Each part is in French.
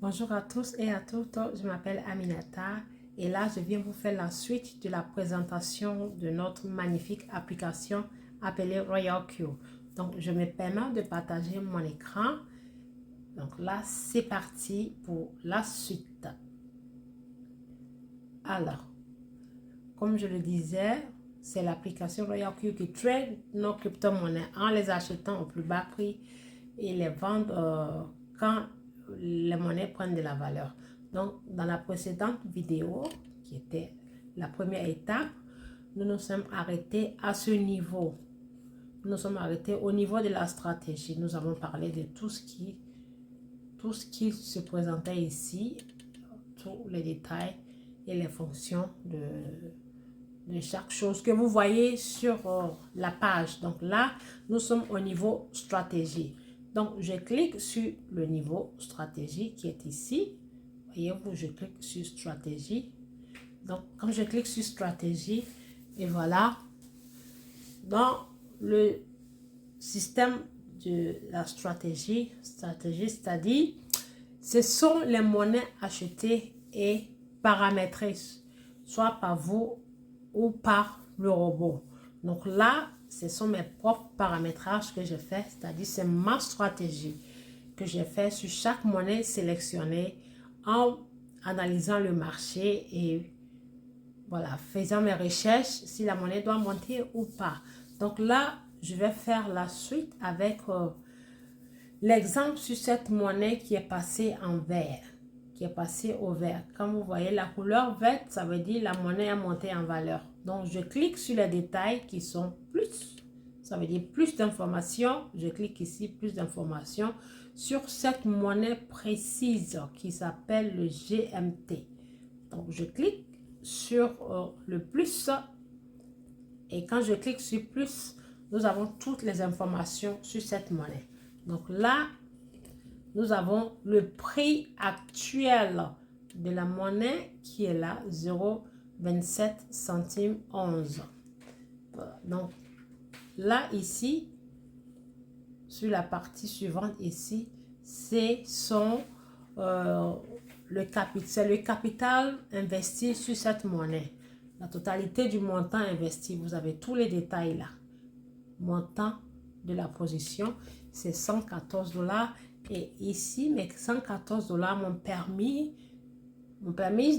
Bonjour à tous et à toutes, je m'appelle Aminata et là je viens vous faire la suite de la présentation de notre magnifique application appelée Royal Q. Donc je me permets de partager mon écran. Donc là c'est parti pour la suite. Alors, comme je le disais, c'est l'application Royal Q qui trade nos crypto-monnaies en les achetant au plus bas prix et les vendre quand les monnaies prennent de la valeur. Donc, dans la précédente vidéo, qui était la première étape, nous nous sommes arrêtés à ce niveau. Nous nous sommes arrêtés au niveau de la stratégie. Nous avons parlé de tout ce qui se présentait ici, tous les détails et les fonctions de chaque chose que vous voyez sur la page. Donc là, nous sommes au niveau stratégie. Donc, je clique sur le niveau stratégie qui est ici. Voyez-vous, je clique sur stratégie. Donc, quand je clique sur stratégie, et voilà, dans le système de la stratégie, c'est-à-dire, ce sont les monnaies achetées et paramétrées, soit par vous ou par le robot. Donc là, ce sont mes propres paramétrages que je fais, c'est-à-dire c'est ma stratégie que j'ai fait sur chaque monnaie sélectionnée en analysant le marché et voilà, faisant mes recherches si la monnaie doit monter ou pas. Donc là, je vais faire la suite avec l'exemple sur cette monnaie qui est passée en vert, qui est passée au vert. Comme vous voyez, la couleur verte, ça veut dire la monnaie a monté en valeur. Donc, je clique sur les détails qui sont plus. Ça veut dire plus d'informations. Je clique ici, plus d'informations sur cette monnaie précise qui s'appelle le GMT. Donc, je clique sur le plus. Et quand je clique sur plus, nous avons toutes les informations sur cette monnaie. Donc là, nous avons le prix actuel de la monnaie qui est là, 0,27 centimes 11. Voilà. Donc là, ici, sur la partie suivante ici, c'est le capital investi sur cette monnaie. La totalité du montant investi, vous avez tous les détails là. Montant de la position, c'est 114 $. Et ici, mes 114 $ m'ont permis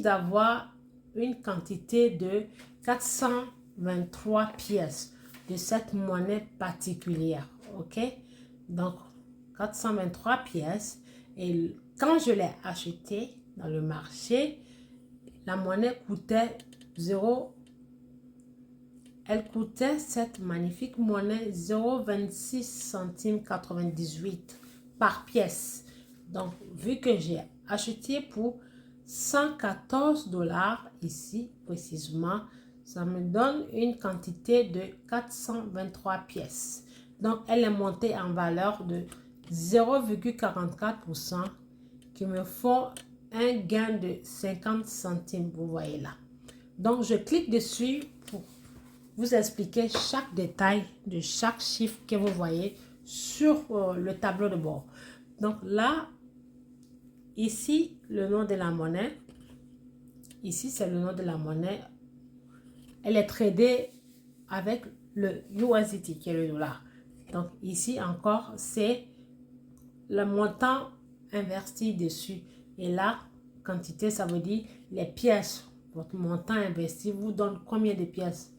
d'avoir une quantité de 423 pièces de cette monnaie particulière. OK? Donc, 423 pièces. Et quand je l'ai acheté dans le marché, la monnaie coûtait 0. Elle coûtait cette magnifique monnaie 0,26 centimes 98 par pièce. Donc, vu que j'ai acheté pour 114 $ ici précisément, ça me donne une quantité de 423 pièces. Donc, elle est montée en valeur de 0,44% qui me font un gain de 50 centimes, vous voyez là. Donc, je clique dessus pour vous expliquer chaque détail de chaque chiffre que vous voyez sur le tableau de bord. Donc là, ici, le nom de la monnaie. Ici, c'est le nom de la monnaie. Elle est tradée avec le USDT, qui est le dollar. Donc ici encore, c'est le montant investi dessus. Et là, quantité, ça veut dire les pièces. Votre montant investi vous donne combien de pièces?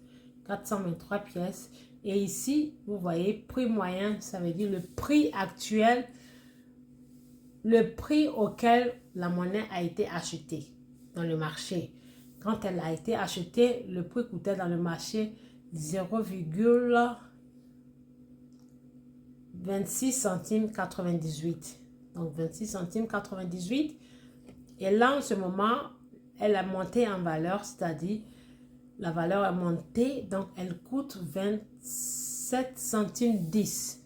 423 pièces. Et ici, vous voyez, prix moyen, ça veut dire le prix actuel, le prix auquel la monnaie a été achetée dans le marché. Quand elle a été achetée, le prix coûtait dans le marché 0,26 centimes 98. Donc 26 centimes 98. Et là, en ce moment, elle a monté en valeur, c'est-à-dire la valeur est montée, donc elle coûte 27 centimes 10.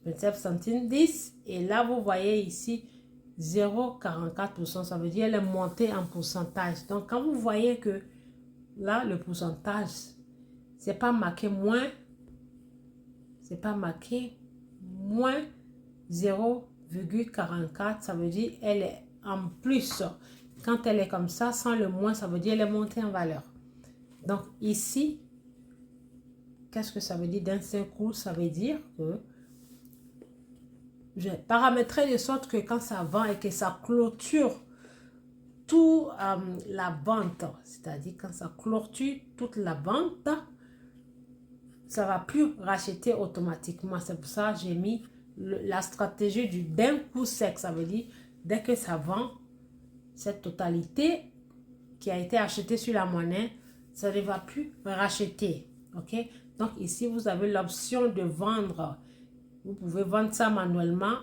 27 centimes 10. Et là, vous voyez ici 0,44%. Ça veut dire qu'elle est montée en pourcentage. Donc, quand vous voyez que là, le pourcentage, c'est pas marqué moins. C'est pas marqué moins 0,44. Ça veut dire qu'elle est en plus. Quand elle est comme ça, sans le moins, ça veut dire qu'elle est montée en valeur. Donc ici, qu'est-ce que ça veut dire d'un seul coup? Ça veut dire que je paramétrerai de sorte que quand ça vend et que ça clôture toute la vente, c'est-à-dire quand ça clôture toute la vente, ça ne va plus racheter automatiquement. C'est pour ça que j'ai mis la stratégie du d'un coup sec. Ça veut dire dès que ça vend, cette totalité qui a été achetée sur la monnaie, ça ne va plus racheter. Ok? Donc ici, vous avez l'option de vendre. Vous pouvez vendre ça manuellement.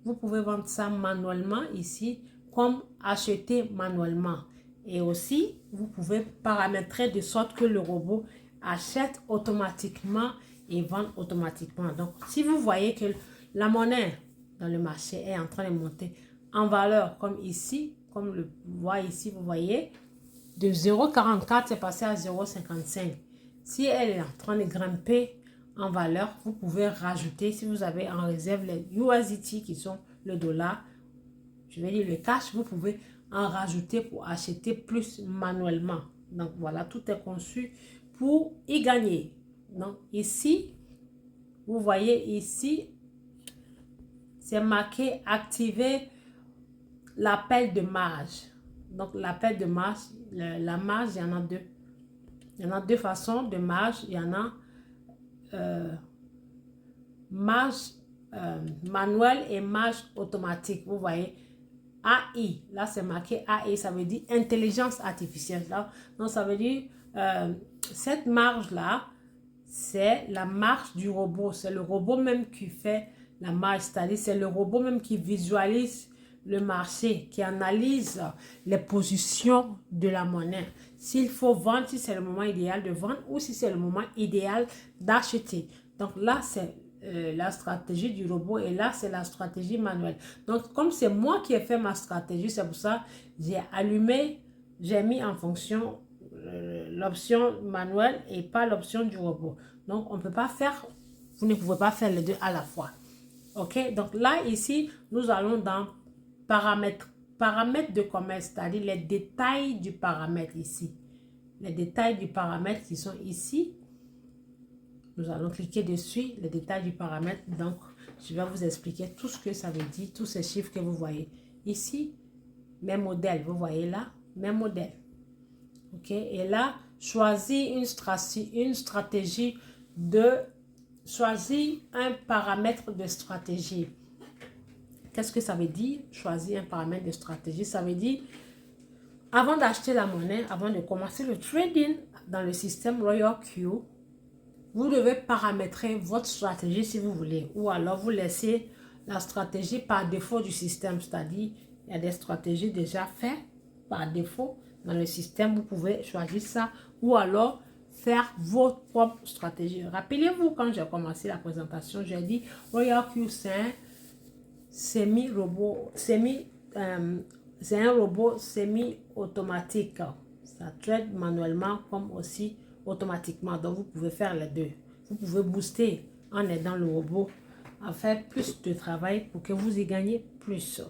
Vous pouvez vendre ça manuellement ici, comme acheter manuellement. Et aussi, vous pouvez paramétrer de sorte que le robot achète automatiquement et vend automatiquement. Donc, si vous voyez que la monnaie dans le marché est en train de monter en valeur, comme ici, comme le voit ici, vous voyez, de 0,44, c'est passé à 0,55. Si elle est en train de grimper en valeur, vous pouvez rajouter, si vous avez en réserve les USDT qui sont le dollar, je vais dire le cash, vous pouvez en rajouter pour acheter plus manuellement. Donc voilà, tout est conçu pour y gagner. Donc ici, vous voyez ici, c'est marqué activer l'appel de marge. Donc l'appel de marge, la marge, il y en a deux. Il y en a deux façons de marge. Il y en a marge manuelle et marge automatique. Vous voyez, AI, là c'est marqué AI, ça veut dire intelligence artificielle. Là. Donc ça veut dire cette marge-là, c'est la marge du robot. C'est le robot même qui fait la marge, c'est-à-dire c'est le robot même qui visualise le marché, qui analyse les positions de la monnaie. S'il faut vendre, si c'est le moment idéal de vendre ou si c'est le moment idéal d'acheter. Donc là, c'est la stratégie du robot et là, c'est la stratégie manuelle. Donc, comme c'est moi qui ai fait ma stratégie, c'est pour ça que j'ai allumé, j'ai mis en fonction l'option manuelle et pas l'option du robot. Donc, on ne peut pas faire, vous ne pouvez pas faire les deux à la fois. OK? Donc là, ici, nous allons dans paramètres de commerce, c'est-à-dire les détails du paramètre ici. Les détails du paramètre qui sont ici. Nous allons cliquer dessus, les détails du paramètre. Donc, je vais vous expliquer tout ce que ça veut dire, tous ces chiffres que vous voyez. Ici, mes modèles, vous voyez là, mes modèles. OK? Et là, choisis une stratégie de... Choisis un paramètre de stratégie. Qu'est-ce que ça veut dire? Choisir un paramètre de stratégie. Ça veut dire, avant d'acheter la monnaie, avant de commencer le trading dans le système RoyalQ, vous devez paramétrer votre stratégie si vous voulez. Ou alors, vous laissez la stratégie par défaut du système. C'est-à-dire, il y a des stratégies déjà faites par défaut dans le système. Vous pouvez choisir ça. Ou alors, faire votre propre stratégie. Rappelez-vous, quand j'ai commencé la présentation, j'ai dit RoyalQ, c'est un semi-robot, c'est un robot semi-automatique. Ça trade manuellement comme aussi automatiquement. Donc, vous pouvez faire les deux. Vous pouvez booster en aidant le robot à faire plus de travail pour que vous y gagnez plus.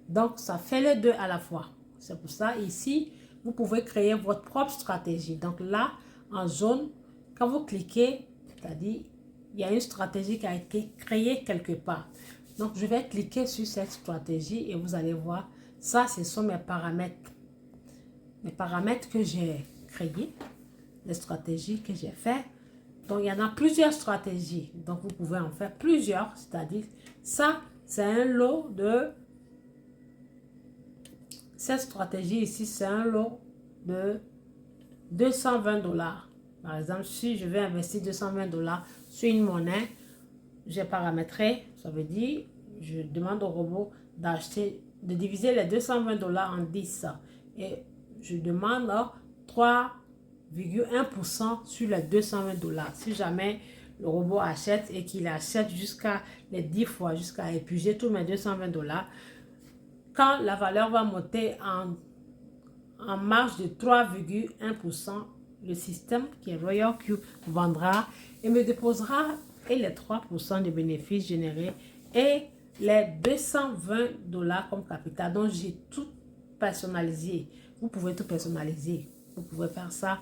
Donc, ça fait les deux à la fois. C'est pour ça, ici, vous pouvez créer votre propre stratégie. Donc là, en zone, quand vous cliquez, c'est-à-dire, il y a une stratégie qui a été créée quelque part. Donc, je vais cliquer sur cette stratégie et vous allez voir, ça, ce sont mes paramètres. Mes paramètres que j'ai créés, les stratégies que j'ai fait. Donc, il y en a plusieurs stratégies. Donc, vous pouvez en faire plusieurs. C'est-à-dire, ça, c'est un lot de... Cette stratégie ici, c'est un lot de 220 $. Par exemple, si je vais investir 220 $ sur une monnaie, j'ai paramétré, ça veut dire, je demande au robot d'acheter, de diviser les 220 $ en 10. Et je demande 3,1% sur les 220 $. Si jamais le robot achète et qu'il achète jusqu'à les 10 fois, jusqu'à épuiser tous mes 220 $, quand la valeur va monter en marge de 3,1%, le système qui est RoyalQ vendra et me déposera et les 3% de bénéfices générés et les 220 dollars comme capital. Donc, j'ai tout personnalisé. Vous pouvez tout personnaliser. Vous pouvez faire ça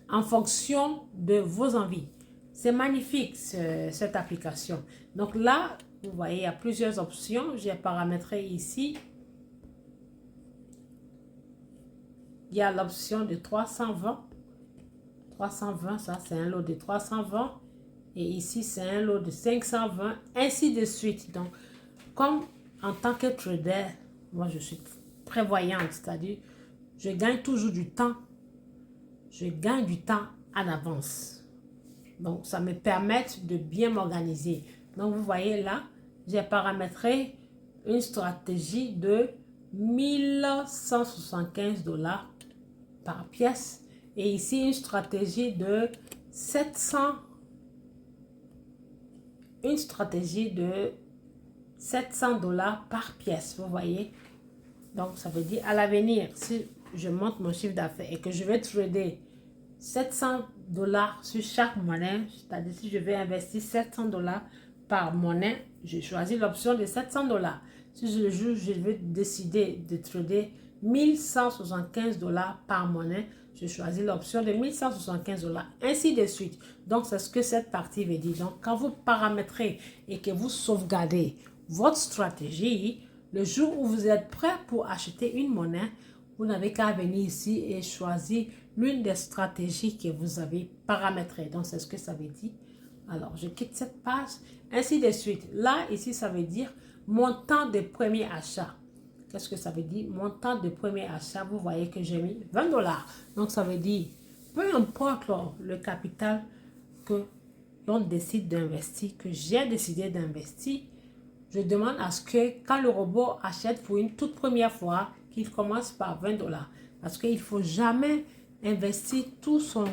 en fonction de vos envies. C'est magnifique, cette application. Donc là, vous voyez, il y a plusieurs options. J'ai paramétré ici. Il y a l'option de 320. 320, ça c'est un lot de 320. Et ici, c'est un lot de 520, ainsi de suite. Donc, comme en tant que trader, moi je suis prévoyante, c'est-à-dire, je gagne toujours du temps. Je gagne du temps en avance. Donc, ça me permet de bien m'organiser. Donc, vous voyez là, j'ai paramétré une stratégie de 1175 dollars par pièce. Et ici, une stratégie de 700 dollars par pièce, vous voyez. Donc, ça veut dire à l'avenir, si je monte mon chiffre d'affaires et que je vais trader 700 dollars sur chaque monnaie, c'est-à-dire si je vais investir 700 dollars par monnaie, je choisis l'option de 700 dollars. Si je vais décider de trader 1175 dollars par monnaie, je choisis l'option de 1175 dollars, ainsi de suite. Donc, c'est ce que cette partie veut dire. Donc, quand vous paramétrez et que vous sauvegardez votre stratégie, le jour où vous êtes prêt pour acheter une monnaie, vous n'avez qu'à venir ici et choisir l'une des stratégies que vous avez paramétrées. Donc, c'est ce que ça veut dire. Alors, je quitte cette page, ainsi de suite. Là, ici, ça veut dire montant de premier achat. Qu'est-ce que ça veut dire? Montant de premier achat, vous voyez que j'ai mis 20 dollars. Donc, ça veut dire, peu importe le capital que l'on décide d'investir, que j'ai décidé d'investir, je demande à ce que quand le robot achète pour une toute première fois, qu'il commence par 20 dollars. Parce qu'il ne faut jamais investir tout son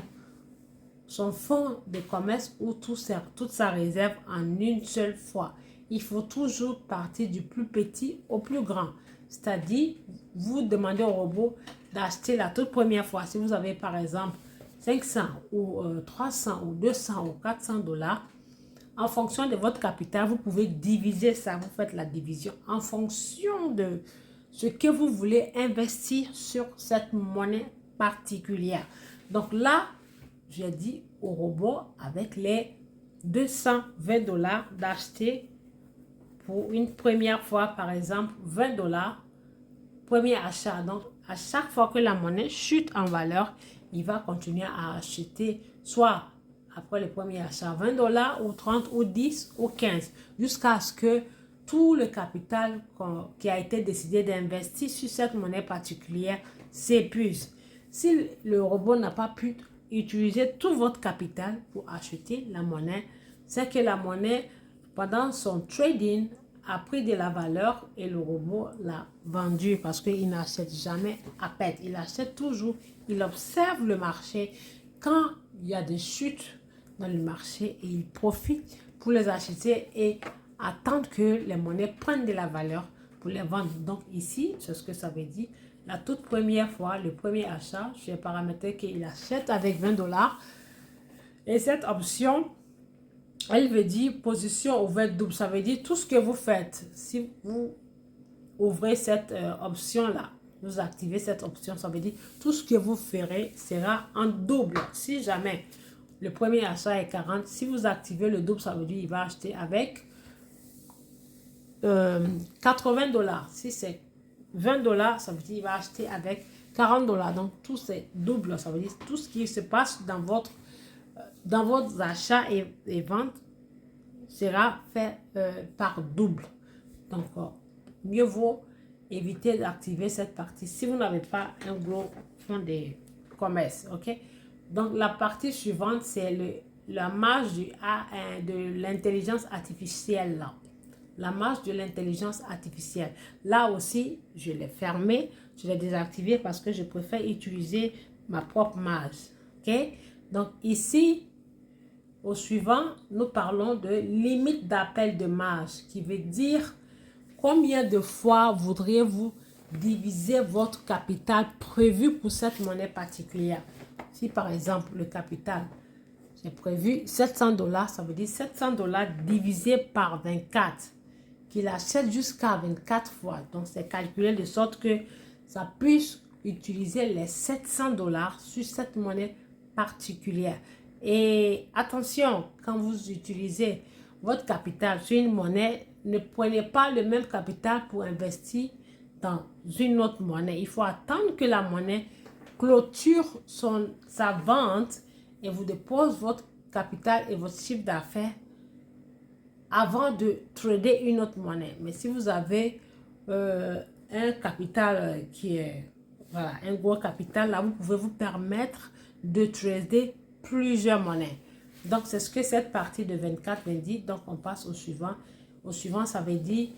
fonds de commerce ou toute sa réserve en une seule fois. Il faut toujours partir du plus petit au plus grand. C'est-à-dire, vous demandez au robot d'acheter la toute première fois. Si vous avez par exemple 500 ou 300 ou 200 ou 400 dollars, en fonction de votre capital, vous pouvez diviser ça. Vous faites la division en fonction de ce que vous voulez investir sur cette monnaie particulière. Donc là, j'ai dit au robot avec les 220 dollars d'acheter pour une première fois, par exemple, 20 dollars, premier achat. Donc, à chaque fois que la monnaie chute en valeur, il va continuer à acheter soit après le premier achat 20 dollars ou 30 ou 10 ou 15 jusqu'à ce que tout le capital qui a été décidé d'investir sur cette monnaie particulière s'épuise. Si le robot n'a pas pu utiliser tout votre capital pour acheter la monnaie, c'est que la monnaie, pendant son trading, a pris de la valeur et le robot l'a vendu parce qu'il n'achète jamais à perte. Il achète toujours, il observe le marché. Quand il y a des chutes dans le marché, et il profite pour les acheter et attendre que les monnaies prennent de la valeur pour les vendre. Donc ici, c'est ce que ça veut dire. La toute première fois, le premier achat, je vais paramétrer qu'il achète avec 20 dollars. Et cette option, elle veut dire position ouverte double. Ça veut dire tout ce que vous faites. Si vous ouvrez cette option-là, vous activez cette option, ça veut dire tout ce que vous ferez sera en double. Si jamais le premier achat est 40, si vous activez le double, ça veut dire qu'il va acheter avec 80 dollars. Si c'est 20 dollars, ça veut dire qu'il va acheter avec 40 dollars. Donc, tout c'est double. Ça veut dire tout ce qui se passe dans vos achats et ventes sera fait par double. Donc, mieux vaut éviter d'activer cette partie si vous n'avez pas un gros fonds de commerce. OK? Donc, la partie suivante, c'est la marge de l'intelligence artificielle. Là. La marge de l'intelligence artificielle. Là aussi, je l'ai fermé, je l'ai désactivé parce que je préfère utiliser ma propre marge. OK? Donc, ici, au suivant, nous parlons de limite d'appel de marge, qui veut dire combien de fois voudriez-vous diviser votre capital prévu pour cette monnaie particulière. Si par exemple, le capital, j'ai prévu 700 dollars, ça veut dire 700 dollars divisé par 24, qu'il achète jusqu'à 24 fois. Donc, c'est calculé de sorte que ça puisse utiliser les 700 dollars sur cette monnaie particulière. Et attention, quand vous utilisez votre capital sur une monnaie, ne prenez pas le même capital pour investir dans une autre monnaie. Il faut attendre que la monnaie clôture sa vente et vous dépose votre capital et votre chiffre d'affaires avant de trader une autre monnaie. Mais si vous avez un capital qui est voilà, un gros capital, là vous pouvez vous permettre de trader plusieurs monnaies. Donc c'est ce que cette partie de 24 me dit. Donc on passe au suivant. Au suivant, ça veut dire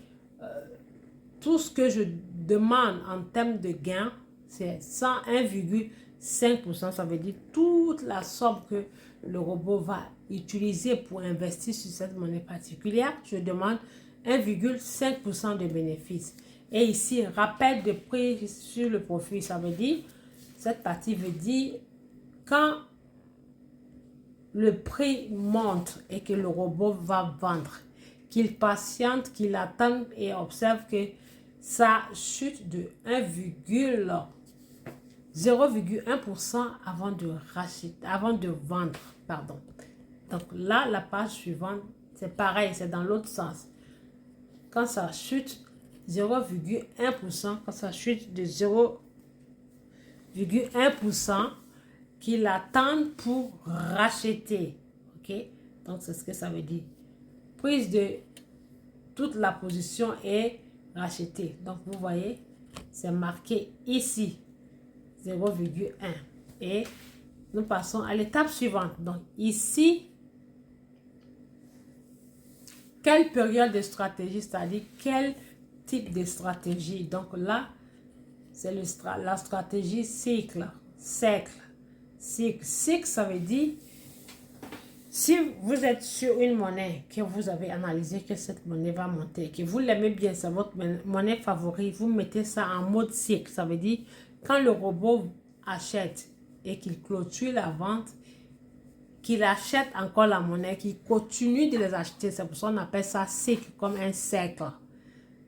tout ce que je demande en termes de gain, c'est 101,5%. Ça veut dire toute la somme que le robot va utiliser pour investir sur cette monnaie particulière. Je demande 1,5% de bénéfice. Et ici, rappel de prix sur le profit. Ça veut dire, cette partie veut dire, quand le prix monte et que le robot va vendre, qu'il patiente, qu'il attende et observe que ça chute de 0,1% avant de racheter, avant de vendre, pardon. Donc là, la page suivante, c'est pareil, c'est dans l'autre sens. Quand ça chute 0,1%, quand ça chute de 0,1%, qu'il attende pour racheter. Ok? Donc c'est ce que ça veut dire. Prise de toute la position est rachetée. Donc vous voyez, c'est marqué ici 0,1. Et nous passons à l'étape suivante. Donc ici, quelle période de stratégie, c'est-à-dire quel type de stratégie. Donc là, c'est la stratégie cycle. Cycle, ça veut dire, si vous êtes sur une monnaie que vous avez analysé que cette monnaie va monter, que vous l'aimez bien, c'est votre monnaie favorite, vous mettez ça en mode cycle. Ça veut dire, quand le robot achète et qu'il clôture la vente, qu'il achète encore la monnaie, qu'il continue de les acheter. C'est pour ça qu'on appelle ça cycle, comme un cercle.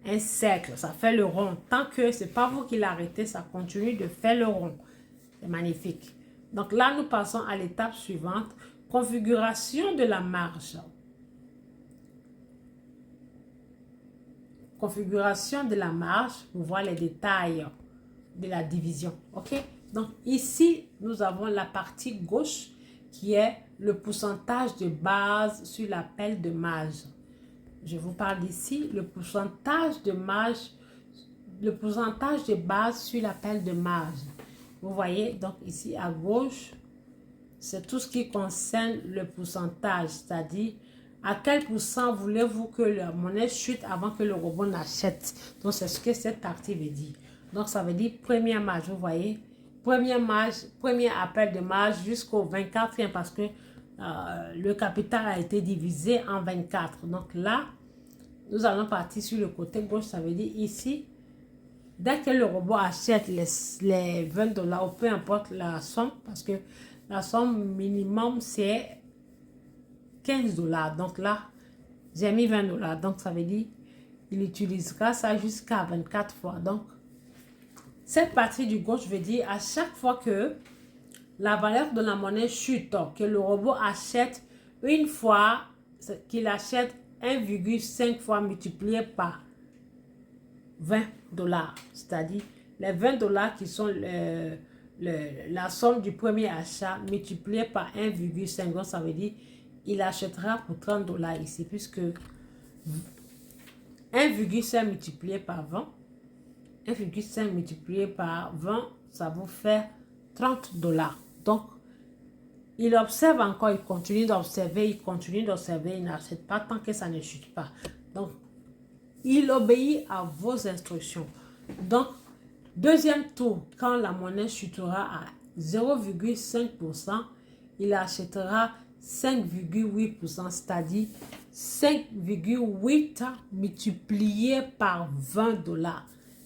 Un cercle, ça fait le rond. Tant que ce n'est pas vous qui l'arrêtez, ça continue de faire le rond. C'est magnifique. Donc là, nous passons à l'étape suivante. Configuration de la marge. Configuration de la marge pour voir les détails de la division. OK? Donc ici, nous avons la partie gauche qui est le pourcentage de base sur l'appel de marge. Je vous parle ici, le pourcentage de marge, le pourcentage de base sur l'appel de marge. Vous voyez, donc ici à gauche, c'est tout ce qui concerne le pourcentage, c'est-à-dire à quel pourcent voulez-vous que la monnaie chute avant que le robot n'achète. Donc c'est ce que cette partie veut dire. Donc ça veut dire première marge, vous voyez, première marge, premier appel de marge jusqu'au 24e parce que le capital a été divisé en 24. Donc là, nous allons partir sur le côté gauche, ça veut dire ici, dès que le robot achète les 20 dollars, ou peu importe la somme, parce que la somme minimum, c'est 15 dollars. Donc là, j'ai mis 20 dollars. Donc ça veut dire, il utilisera ça jusqu'à 24 fois. Donc, cette partie du gauche veut dire, à chaque fois que la valeur de la monnaie chute, que le robot achète une fois, qu'il achète 1,5 fois multiplié par 20 dollars. C'est-à-dire les 20 dollars qui sont la somme du premier achat multiplié par 1,5. Donc ça veut dire il achètera pour 30 dollars ici, puisque 1,5 multiplié par 20, 1,5 multiplié par 20, ça vous fait 30 dollars. Donc, il observe encore, il continue d'observer, il n'achète pas tant que ça ne chute pas. Donc, il obéit à vos instructions. Donc, deuxième tour, quand la monnaie chutera à 0,5%, il achètera 5,8%, c'est-à-dire 5,8 multiplié par 20 dollars.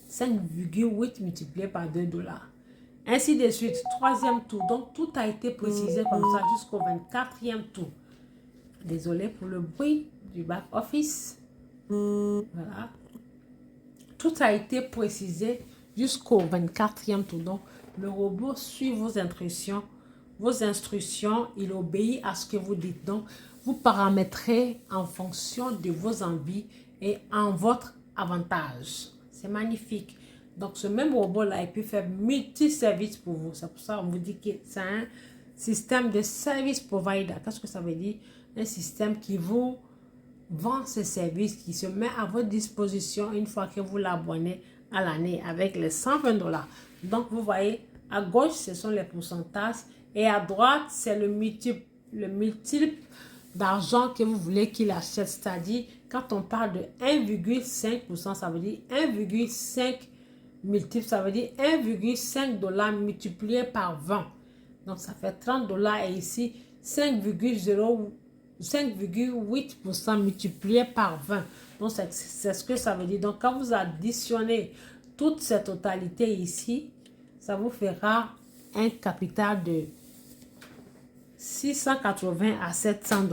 5,8 multiplié par 2 dollars. Ainsi de suite, troisième tour. Donc, tout a été précisé comme ça jusqu'au 24e tour. Désolé pour le bruit du back-office. Voilà. Tout a été précisé jusqu'au 24e tour. Donc, le robot suit vos instructions. Vos instructions, il obéit à ce que vous dites. Donc, vous paramétrez en fonction de vos envies et en votre avantage. C'est magnifique. Donc, ce même robot-là, il peut faire multi-services pour vous. C'est pour ça qu'on vous dit que c'est un système de service provider. Qu'est-ce que ça veut dire? Un système qui vous vend ce service, qui se met à votre disposition une fois que vous l'abonnez à l'année avec les 120 $. Donc, vous voyez, à gauche, ce sont les pourcentages et à droite, c'est le multiple d'argent que vous voulez qu'il achète. C'est-à-dire, quand on parle de 1,5%, ça veut dire 1,5 multiple, ça veut dire 1,5 $ multiplié par 20. Donc, ça fait 30 $ et ici, 5,8% multiplié par 20. Donc, c'est ce que ça veut dire. Donc, quand vous additionnez toute cette totalité ici, ça vous fera un capital de 680 à 700 $.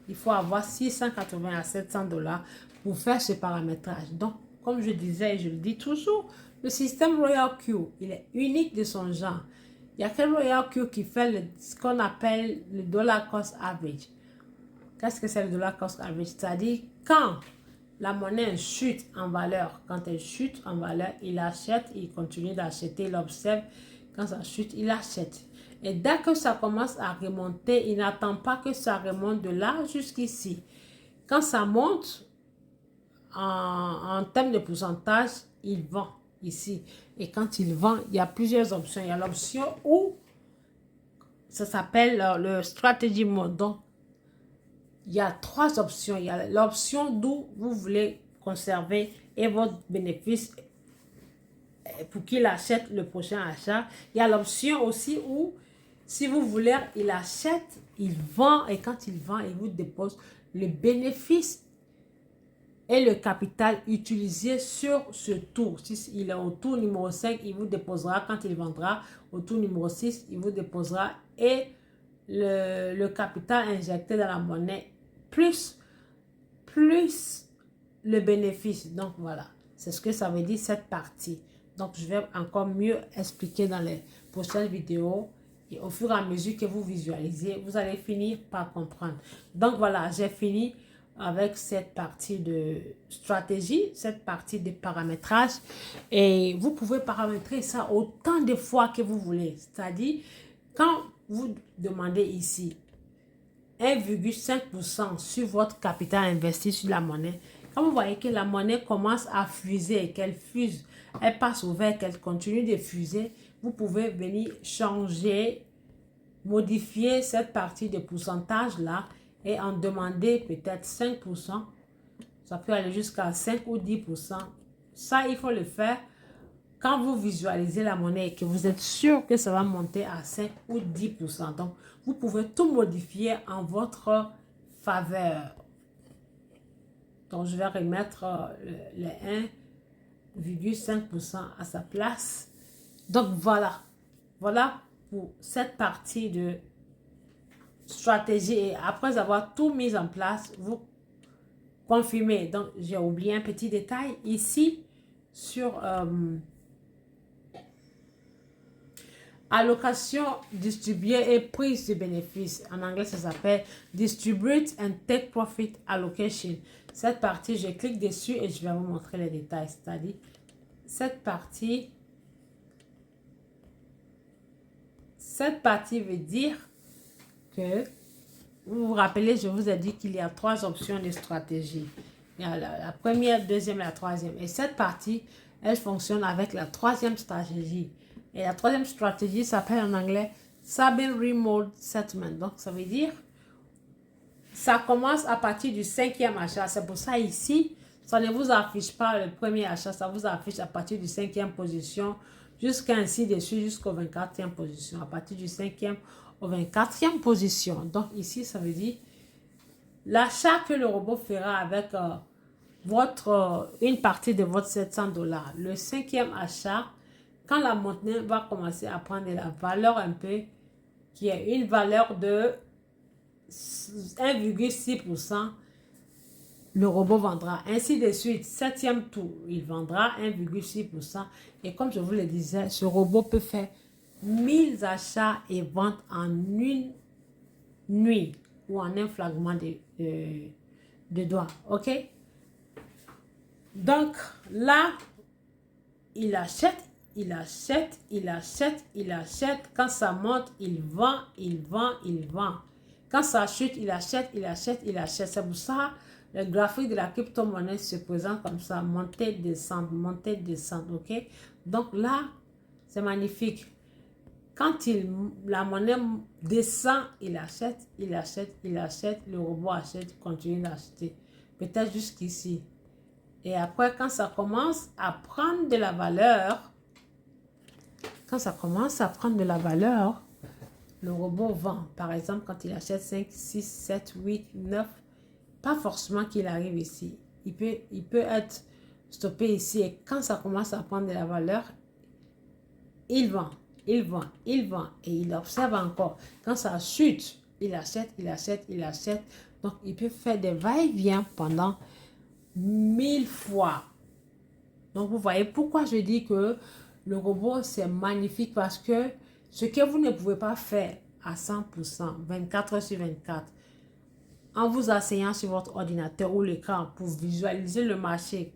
Il faut avoir 680 à 700 $ pour faire ce paramétrage. Donc, comme je disais et je le dis toujours, le système Royal Q, il est unique de son genre. Il n'y a que Royal Q qui fait ce qu'on appelle le dollar cost average. Qu'est-ce que c'est le dollar cost average? C'est-à-dire quand la monnaie chute en valeur, quand elle chute en valeur, il achète, il continue d'acheter, il observe. Quand ça chute, il achète. Et dès que ça commence à remonter, il n'attend pas que ça remonte de là jusqu'ici. Quand ça monte, en termes de pourcentage, il vend ici. Et quand il vend, il y a plusieurs options. Il y a l'option où ça s'appelle le strategy mode. Donc, il y a 3 options. Il y a l'option d'où vous voulez conserver et votre bénéfice pour qu'il achète le prochain achat. Il y a l'option aussi où, si vous voulez, il achète, il vend et quand il vend, il vous dépose le bénéfice et le capital utilisé sur ce tour. Si il est au tour numéro 5, il vous déposera quand il vendra. Au tour numéro 6, il vous déposera et le capital injecté dans la monnaie plus le bénéfice. Donc voilà, c'est ce que ça veut dire cette partie. Donc je vais encore mieux expliquer dans les prochaines vidéos. Et au fur et à mesure que vous visualisez, vous allez finir par comprendre. Donc voilà, j'ai fini avec cette partie de stratégie, cette partie de paramétrage. Et vous pouvez paramétrer ça autant de fois que vous voulez. C'est-à-dire, quand vous demandez ici 1,5% sur votre capital investi sur la monnaie, quand vous voyez que la monnaie commence à fuser, qu'elle fuse, elle passe au vert, qu'elle continue de fuser, vous pouvez venir changer, modifier cette partie de pourcentage là et en demander peut-être 5%. Ça peut aller jusqu'à 5 ou 10%. Ça, il faut le faire quand vous visualisez la monnaie et que vous êtes sûr que ça va monter à 5 ou 10%. Donc, vous pouvez tout modifier en votre faveur. Donc, je vais remettre les 1,5% à sa place. Donc, voilà. Voilà pour cette partie de stratégie. Et après avoir tout mis en place, vous confirmez. Donc, j'ai oublié un petit détail ici sur allocation, distribuer et prise de bénéfices. En anglais, ça s'appelle Distribute and Take Profit Allocation. Cette partie, je clique dessus et je vais vous montrer les détails. C'est-à-dire, cette partie veut dire que, vous vous rappelez, je vous ai dit qu'il y a 3 options de stratégie. Il y a la première, deuxième et la troisième. Et cette partie, elle fonctionne avec la 3e stratégie. Et la 3e stratégie s'appelle en anglais Sabin Remote Settlement. Donc, ça veut dire, ça commence à partir du 5e achat. C'est pour ça ici, ça ne vous affiche pas le premier achat, ça vous affiche à partir du 5e position jusqu'à ainsi de suite jusqu'au 24e position. À partir du 5e au 24e position. Donc, ici, ça veut dire l'achat que le robot fera avec une partie de votre 700 $. Le 5e achat, quand la monnaie va commencer à prendre de la valeur un peu, qui est une valeur de 1,6%, le robot vendra. Ainsi de suite, septième tour, il vendra 1,6%. Et comme je vous le disais, ce robot peut faire 1000 achats et ventes en une nuit ou en un fragment de doigts. OK? Donc, là, il achète, il achète, il achète, il achète. Quand ça monte, il vend, il vend, il vend. Quand ça chute, il achète, il achète, il achète. C'est pour ça le graphique de la crypto-monnaie se présente comme ça. Montée, descente, montée, descente. OK? Donc là, c'est magnifique. Quand la monnaie descend, il achète, il achète, il achète. Le robot achète, il continue d'acheter. Peut-être jusqu'ici. Et après, quand ça commence à prendre de la valeur, le robot vend. Par exemple, quand il achète 5, 6, 7, 8, 9, pas forcément qu'il arrive ici. Il peut être stoppé ici. Et quand ça commence à prendre de la valeur, il vend, il vend, il vend. Et il observe encore. Quand ça chute, il achète, il achète, il achète. Donc, il peut faire des va-et-vient pendant 1000 fois. Donc, vous voyez pourquoi je dis que le robot, c'est magnifique parce que ce que vous ne pouvez pas faire à 100%, 24 heures sur 24, en vous asseyant sur votre ordinateur ou l'écran pour visualiser le marché,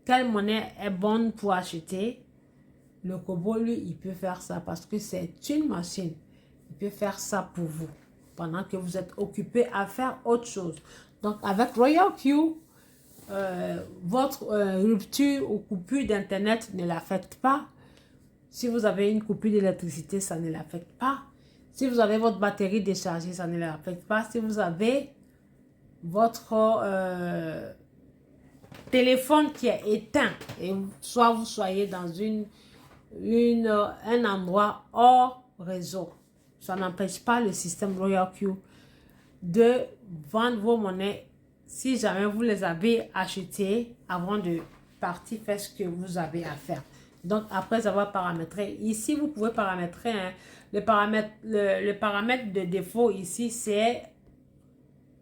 quelle monnaie est bonne pour acheter, le robot, lui, il peut faire ça parce que c'est une machine. Il peut faire ça pour vous pendant que vous êtes occupé à faire autre chose. Donc, avec Royal Q, votre rupture ou coupure d'Internet ne l'affecte pas. Si vous avez une coupure d'électricité, ça ne l'affecte pas. Si vous avez votre batterie déchargée, ça ne l'affecte pas. Si vous avez votre téléphone qui est éteint, et soit vous soyez dans un endroit hors réseau, ça n'empêche pas le système Royal Q de vendre vos monnaies si jamais vous les avez achetées avant de partir faire ce que vous avez à faire. Donc, après avoir paramétré, ici, vous pouvez paramétrer, hein, le paramètre de défaut ici, c'est,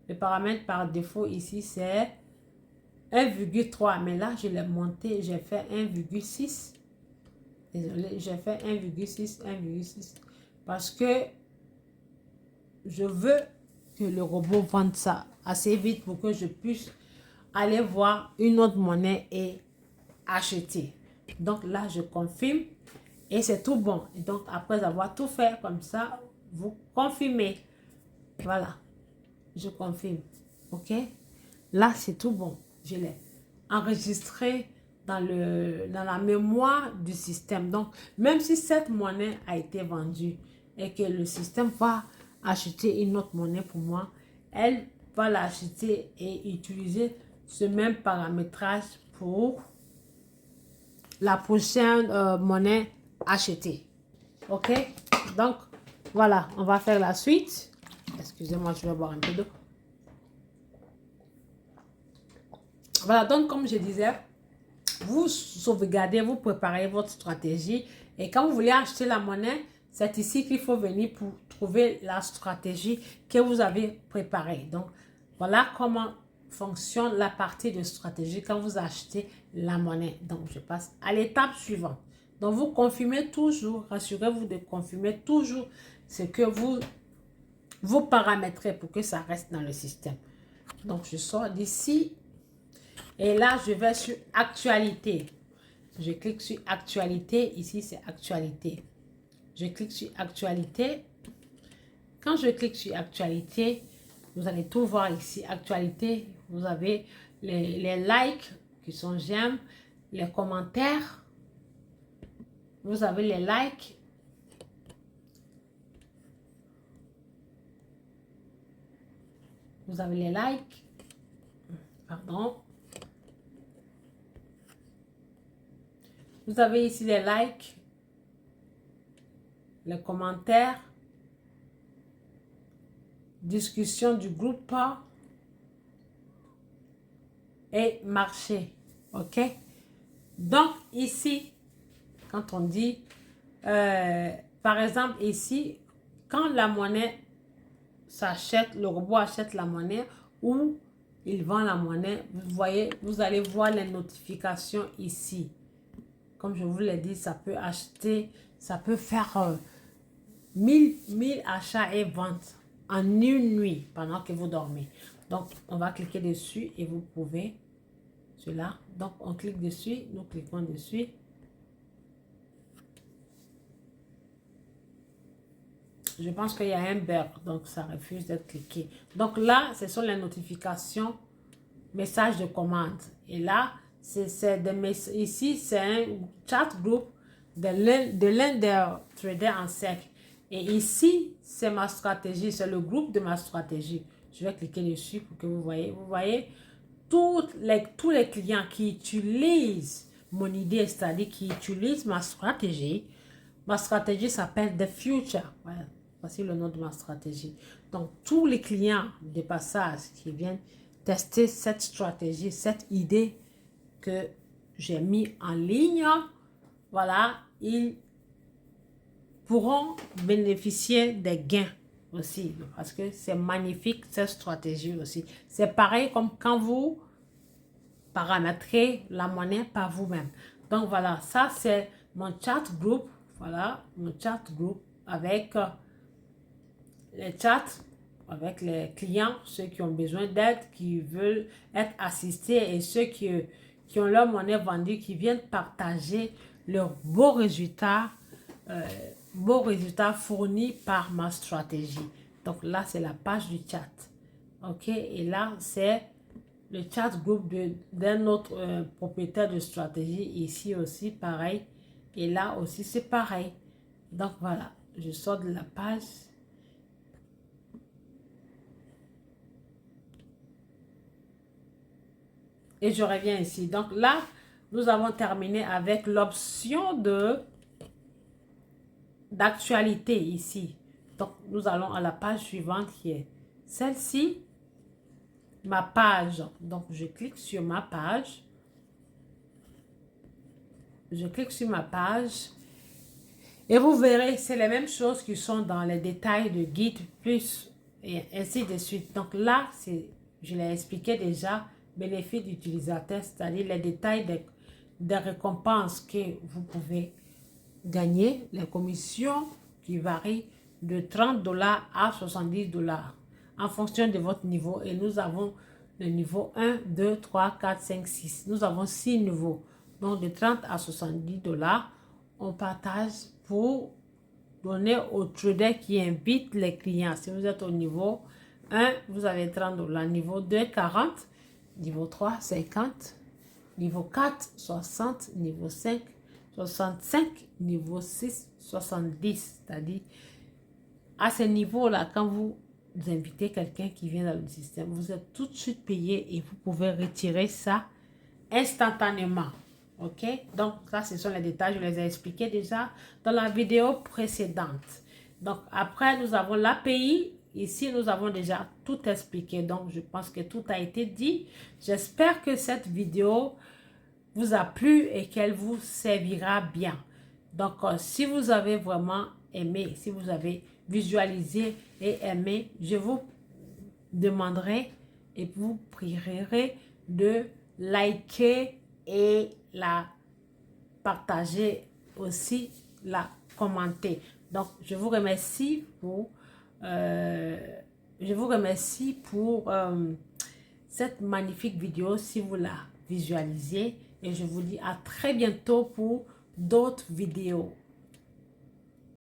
le paramètre par défaut ici, c'est 1,3. Mais là, je l'ai monté, j'ai fait 1,6. Désolé, j'ai fait 1,6, 1,6. Parce que je veux que le robot vende ça assez vite pour que je puisse aller voir une autre monnaie et acheter. Donc là, je confirme et c'est tout bon. Et donc, après avoir tout fait comme ça, vous confirmez. Voilà, je confirme. OK? Là, c'est tout bon. Je l'ai enregistré dans la mémoire du système. Donc, même si cette monnaie a été vendue et que le système va acheter une autre monnaie pour moi, elle va l'acheter et utiliser ce même paramétrage pour la prochaine monnaie achetée. OK? Donc, voilà, on va faire la suite. Excusez-moi, je vais boire un peu d'eau. Voilà, donc comme je disais, vous sauvegardez, vous préparez votre stratégie. Et quand vous voulez acheter la monnaie, c'est ici qu'il faut venir pour trouver la stratégie que vous avez préparée. Donc, voilà comment fonctionne la partie de stratégie quand vous achetez la monnaie. Donc, je passe à l'étape suivante. Donc, vous confirmez toujours, rassurez-vous de confirmer toujours ce que vous paramétrez pour que ça reste dans le système. Donc, je sors d'ici. Et là, je vais sur actualité. Je clique sur actualité. Ici, c'est actualité. Je clique sur actualité. Quand je clique sur actualité, vous allez tout voir ici. Actualité, vous avez les likes qui sont j'aime, les commentaires. Vous avez les likes. Vous avez les likes. Pardon. Vous avez ici les likes, les commentaires, discussion du groupe et marché. OK? Donc, ici, quand on dit, par exemple, ici, quand la monnaie s'achète, le robot achète la monnaie ou il vend la monnaie. Vous voyez, vous allez voir les notifications ici. Comme je vous l'ai dit, ça peut acheter, ça peut faire 1000 achats et ventes en une nuit pendant que vous dormez. Donc, on va cliquer dessus et vous pouvez cela. Donc, on clique dessus, nous cliquons dessus. Je pense qu'il y a un bug, donc ça refuse d'être cliqué. Donc là, ce sont les notifications, messages de commande. Et là, ici, c'est un chat group de l'un des traders en cercle. Et ici, c'est ma stratégie, c'est le groupe de ma stratégie. Je vais cliquer dessus pour que vous voyez. Vous voyez, tous les clients qui utilisent mon idée, c'est-à-dire qui utilisent ma stratégie s'appelle The Future. Voilà. Voici le nom de ma stratégie. Donc, tous les clients de passage qui viennent tester cette stratégie, cette idée que j'ai mis en ligne, voilà, ils pourront bénéficier des gains aussi. Parce que c'est magnifique, cette stratégie aussi. C'est pareil comme quand vous paramétrez la monnaie par vous-même. Donc, voilà, ça c'est mon chat group. Voilà, mon chat group avec les chats avec les clients, ceux qui ont besoin d'aide, qui veulent être assistés et ceux qui ont leur monnaie vendue, qui viennent partager leurs beaux résultats fournis par ma stratégie. Donc là, c'est la page du chat. OK? Et là, c'est le chat group d'un autre propriétaire de stratégie. Ici aussi, pareil. Et là aussi, c'est pareil. Donc voilà, je sors de la page. Et je reviens ici. Donc là, nous avons terminé avec l'option d'actualité ici. Donc, nous allons à la page suivante qui est celle-ci, ma page. Donc, je clique sur ma page. Je clique sur ma page. Et vous verrez, c'est les mêmes choses qui sont dans les détails de guide plus et ainsi de suite. Donc là, je l'ai expliqué déjà, bénéfice d'utilisateur, c'est-à-dire les détails des récompenses que vous pouvez gagner, les commissions qui varient de 30 $ à 70 $ en fonction de votre niveau. Et nous avons le niveau 1, 2, 3, 4, 5, 6. Nous avons 6 niveaux. Donc de 30 à 70 $, on partage pour donner aux traders qui invitent les clients. Si vous êtes au niveau 1, vous avez 30 $. Niveau 2, 40. Niveau 3, 50. Niveau 4, 60. Niveau 5, 65. Niveau 6, 70. C'est-à-dire, à ce niveau-là, quand vous invitez quelqu'un qui vient dans le système, vous êtes tout de suite payé et vous pouvez retirer ça instantanément. OK? Donc, ça, ce sont les détails. Je les ai expliqués déjà dans la vidéo précédente. Donc, après, nous avons l'API. Ici, nous avons déjà tout expliqué. Donc, je pense que tout a été dit. J'espère que cette vidéo vous a plu et qu'elle vous servira bien. Donc, si vous avez vraiment aimé, si vous avez visualisé et aimé, je vous demanderai et vous prierez de liker et la partager aussi, la commenter. Donc, je vous remercie pour cette magnifique vidéo si vous la visualisez et je vous dis à très bientôt pour d'autres vidéos.